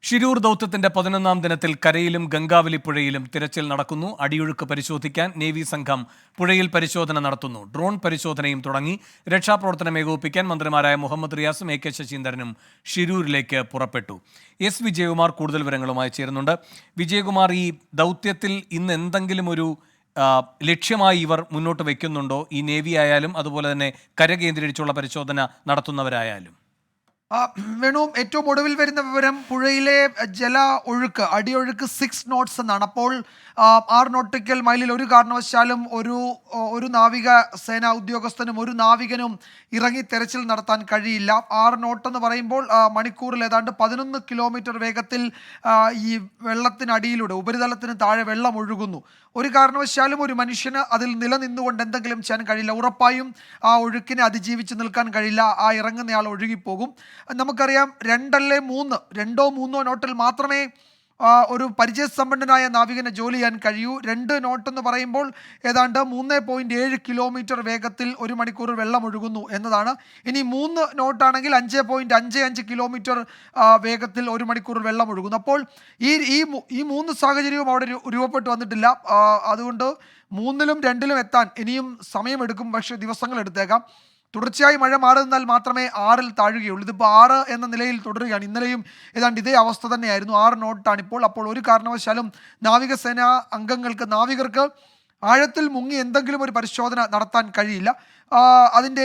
ഷിരൂർ ദൗത്യത്തിന്റെ 11ാം ദിനത്തിൽ കരയിലും ഗംഗാവലി പുഴയിലും തിരച്ചിൽ നടക്കുന്നു. അടിയൊഴുക്ക് പരിശോധിക്കാൻ നേവി സംഘം പുഴയിൽ പരിശോധന നടത്തുന്നു. ഡ്രോൺ പരിശോധനയും തുടങ്ങി. രക്ഷാപ്രവർത്തനം ഏകോപിപ്പിക്കാൻ മന്ത്രിമാരായ മുഹമ്മദ് റിയാസും AK ശശീന്ദ്രനും ഷിരൂരിലേക്ക് പുറപ്പെട്ടു. S വിജയകുമാർ കൂടുതൽ വിവരങ്ങളുമായി ചേരുന്നുണ്ട്. വിജയകുമാർ, ഈ ദൗത്യത്തിൽ ഇന്ന് എന്തെങ്കിലും ഒരു ലക്ഷ്യമായി ഇവർ മുന്നോട്ട് വയ്ക്കുന്നുണ്ടോ? ഈ നേവി ആയാലും അതുപോലെ തന്നെ കര കേന്ദ്രീകരിച്ചുള്ള പരിശോധന നടത്തുന്നവരായാലും. വേണു, ഏറ്റവും ഒടുവിൽ വരുന്ന വിവരം പുഴയിലെ ജല ഒഴുക്ക് അടിയൊഴുക്ക് 6 നോട്ട്സ് എന്നാണ്. അപ്പോൾ 6 നോട്ടിക്കൽ മൈലിൽ ഒരു കാരണവശാലും ഒരു നാവിക സേനാ ഉദ്യോഗസ്ഥനും ഒരു നാവികനും ഇറങ്ങി തെരച്ചിൽ നടത്താൻ കഴിയില്ല. 6 നോട്ട് എന്ന് പറയുമ്പോൾ മണിക്കൂറിൽ ഏതാണ്ട് 11 കിലോമീറ്റർ വേഗത്തിൽ ഈ വെള്ളത്തിനടിയിലൂടെ ഉപരിതലത്തിന് താഴെ വെള്ളം ഒഴുകുന്നു. ഒരു കാരണവശാലും ഒരു മനുഷ്യന് അതിൽ നിലനിന്നുകൊണ്ട് എന്തെങ്കിലും ചെയ്യാൻ കഴിയില്ല. ഉറപ്പായും ആ ഒഴുക്കിനെ അതിജീവിച്ച് നിൽക്കാൻ കഴിയില്ല. ആ ഇറങ്ങുന്നയാൾ ഒഴുകിപ്പോകും. നമുക്കറിയാം, 2 or 3 നോട്ടിൽ മാത്രമേ ഒരു പരിചയസമ്പന്നനായ നാവികനെ ജോലി ചെയ്യാൻ കഴിയൂ. 2 നോട്ട് എന്ന് പറയുമ്പോൾ ഏതാണ്ട് 3.7 കിലോമീറ്റർ വേഗത്തിൽ ഒരു മണിക്കൂർ വെള്ളം ഒഴുകുന്നു എന്നതാണ്. ഇനി 3 നോട്ടാണെങ്കിൽ 5.55 കിലോമീറ്റർ വേഗത്തിൽ ഒരു മണിക്കൂർ വെള്ളം ഒഴുകുന്നു. അപ്പോൾ ഈ 3 സാഹചര്യവും അവിടെ രൂപപ്പെട്ടു വന്നിട്ടില്ല. അതുകൊണ്ട് 3ലും 2ലും എത്താൻ ഇനിയും സമയമെടുക്കും, പക്ഷേ ദിവസങ്ങൾ എടുത്തേക്കാം. തുടർച്ചയായി മഴ മാറി നിന്നാൽ മാത്രമേ 6ൽ താഴുകയുള്ളൂ. ഇതിപ്പോൾ 6 എന്ന നിലയിൽ തുടരുകയാണ്. ഇന്നലെയും ഏതാണ്ട് ഇതേ അവസ്ഥ തന്നെയായിരുന്നു. 6 നോട്ടാണിപ്പോൾ. അപ്പോൾ ഒരു കാരണവശാലും നാവികസേനാ നാവികർക്ക് ആഴത്തിൽ മുങ്ങി എന്തെങ്കിലും ഒരു പരിശോധന നടത്താൻ കഴിയില്ല. അതിൻ്റെ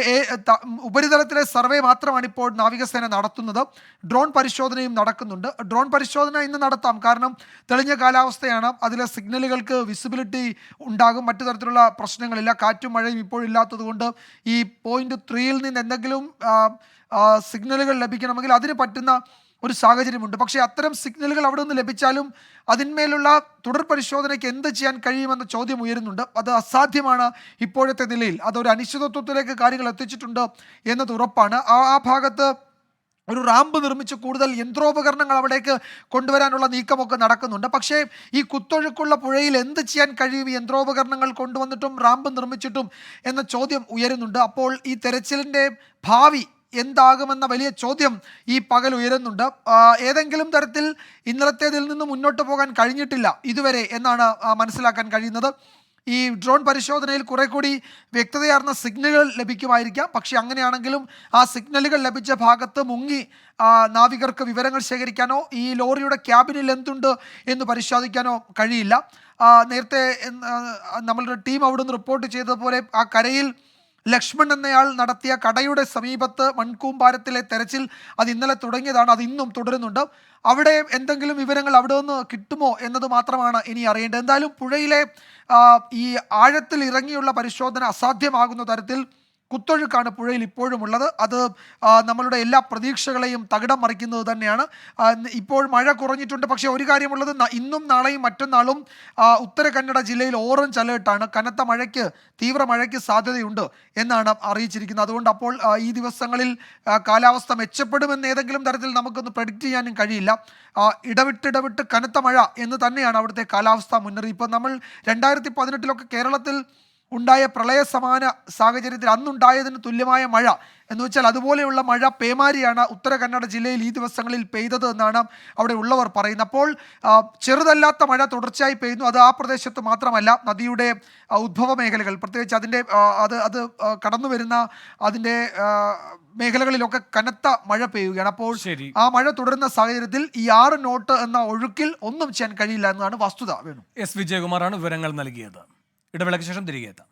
ഉപരിതലത്തിലെ സർവേ മാത്രമാണ് ഇപ്പോൾ നാവികസേന നടത്തുന്നത്. ഡ്രോൺ പരിശോധനയും നടക്കുന്നുണ്ട്. ഡ്രോൺ പരിശോധന ഇന്ന് നടത്താം, കാരണം തെളിഞ്ഞ കാലാവസ്ഥയാണ്. അതിലെ സിഗ്നലുകൾക്ക് വിസിബിലിറ്റി ഉണ്ടാകും. മറ്റു തരത്തിലുള്ള പ്രശ്നങ്ങളില്ല. കാറ്റും മഴയും ഇപ്പോഴില്ലാത്തത് കൊണ്ട് ഈ പോയിന്റ് 3യിൽ നിന്ന് എന്തെങ്കിലും സിഗ്നലുകൾ ലഭിക്കണമെങ്കിൽ അതിന് പറ്റുന്ന ഒരു സാഹചര്യമുണ്ട്. പക്ഷേ അത്തരം സിഗ്നലുകൾ അവിടെ നിന്ന് ലഭിച്ചാലും അതിന്മേലുള്ള തുടർ പരിശോധനയ്ക്ക് എന്ത് ചെയ്യാൻ കഴിയുമെന്ന ചോദ്യം ഉയരുന്നുണ്ട്. അത് അസാധ്യമാണ് ഇപ്പോഴത്തെ നിലയിൽ. അതൊരു അനിശ്ചിതത്വത്തിലേക്ക് കാര്യങ്ങൾ എത്തിച്ചിട്ടുണ്ട് എന്നത് ഉറപ്പാണ്. ആ ഭാഗത്ത് ഒരു റാമ്പ് നിർമ്മിച്ച് കൂടുതൽ യന്ത്രോപകരണങ്ങൾ അവിടേക്ക് കൊണ്ടുവരാനുള്ള നീക്കമൊക്കെ നടക്കുന്നുണ്ട്. പക്ഷേ ഈ കുത്തൊഴുക്കുള്ള പുഴയിൽ എന്ത് ചെയ്യാൻ കഴിയും ഈ യന്ത്രോപകരണങ്ങൾ കൊണ്ടുവന്നിട്ടും റാമ്പ് നിർമ്മിച്ചിട്ടും എന്ന ചോദ്യം ഉയരുന്നുണ്ട്. അപ്പോൾ ഈ തെരച്ചിലിൻ്റെ ഭാവി എന്താകുമെന്ന വലിയ ചോദ്യം ഈ പകൽ ഉയരുന്നുണ്ട്. ഏതെങ്കിലും തരത്തിൽ ഇന്നലത്തേതിൽ നിന്ന് മുന്നോട്ട് പോകാൻ കഴിഞ്ഞിട്ടില്ല ഇതുവരെ എന്നാണ് മനസ്സിലാക്കാൻ കഴിയുന്നത്. ഈ ഡ്രോൺ പരിശോധനയിൽ കുറെ കൂടി വ്യക്തതയാർന്ന സിഗ്നലുകൾ ലഭിക്കുമായിരിക്കാം. പക്ഷെ അങ്ങനെയാണെങ്കിലും ആ സിഗ്നലുകൾ ലഭിച്ച ഭാഗത്ത് മുങ്ങി നാവികർക്ക് വിവരങ്ങൾ ശേഖരിക്കാനോ ഈ ലോറിയുടെ ക്യാബിനിൽ എന്തുണ്ട് എന്ന് പരിശോധിക്കാനോ കഴിയില്ല. നേരത്തെ നമ്മളുടെ ടീം അവിടുന്ന് റിപ്പോർട്ട് ചെയ്തതുപോലെ ആ കരയിൽ ലക്ഷ്മൺ എന്നയാൾ നടത്തിയ കടയുടെ സമീപത്ത് മൺകൂമ്പാരത്തിലെ തെരച്ചിൽ അത് ഇന്നലെ തുടങ്ങിയതാണ്. അത് ഇന്നും തുടരുന്നുണ്ട്. അവിടെ എന്തെങ്കിലും വിവരങ്ങൾ അവിടെ നിന്ന് കിട്ടുമോ എന്നത് മാത്രമാണ് ഇനി അറിയേണ്ടത്. എന്തായാലും പുഴയിലെ ഈ ആഴത്തിൽ ഇറങ്ങിയുള്ള പരിശോധന അസാധ്യമാകുന്ന തരത്തിൽ കുത്തൊഴുക്കാണ് പുഴയിൽ ഇപ്പോഴും ഉള്ളത്. അത് നമ്മളുടെ എല്ലാ പ്രതീക്ഷകളെയും തകിടം മറിക്കുന്നത് തന്നെയാണ്. ഇപ്പോൾ മഴ കുറഞ്ഞിട്ടുണ്ട്. പക്ഷേ ഒരു കാര്യമുള്ളത്, ഇന്നും നാളെയും മറ്റന്നാളും ഉത്തര കന്നഡ ജില്ലയിൽ ഓറഞ്ച് അലേർട്ടാണ്. കനത്ത മഴയ്ക്ക്, തീവ്ര മഴയ്ക്ക് സാധ്യതയുണ്ട് എന്നാണ് അറിയിച്ചിരിക്കുന്നത്. അതുകൊണ്ട് അപ്പോൾ ഈ ദിവസങ്ങളിൽ കാലാവസ്ഥ മെച്ചപ്പെടുമെന്ന് ഏതെങ്കിലും തരത്തിൽ നമുക്കൊന്ന് പ്രെഡിക്റ്റ് ചെയ്യാനും കഴിയില്ല. ഇടവിട്ട് കനത്ത മഴ എന്ന് തന്നെയാണ് അവിടുത്തെ കാലാവസ്ഥാ മുന്നറിയിപ്പ്. നമ്മൾ 2018 കേരളത്തിൽ ഉണ്ടായ പ്രളയ സമാന സാഹചര്യത്തിൽ അന്നുണ്ടായതിന് തുല്യമായ മഴ എന്ന് വെച്ചാൽ അതുപോലെയുള്ള മഴ പേമാരിയാണ് ഉത്തര കന്നഡ ജില്ലയിൽ ഈ ദിവസങ്ങളിൽ പെയ്തത് എന്നാണ് അവിടെ ഉള്ളവർ പറയുന്നത്. അപ്പോൾ ചെറുതല്ലാത്ത മഴ തുടർച്ചയായി പെയ്യുന്നു. അത് ആ പ്രദേശത്ത് മാത്രമല്ല, നദിയുടെ ഉദ്ഭവ മേഖലകൾ, പ്രത്യേകിച്ച് അതിൻ്റെ അത് കടന്നു വരുന്ന അതിൻ്റെ മേഖലകളിലൊക്കെ കനത്ത മഴ പെയ്യുകയാണ്. അപ്പോൾ ആ മഴ തുടരുന്ന സാഹചര്യത്തിൽ ഈ 6 നോട്ട് എന്ന ഒഴുക്കിൽ ഒന്നും ചെയ്യാൻ കഴിയില്ല എന്നതാണ് വസ്തുത. S വിജയകുമാറാണ് വിവരങ്ങൾ നൽകിയത്. ഇടവേളയ്ക്ക് ശേഷം തിരികെ എത്താം.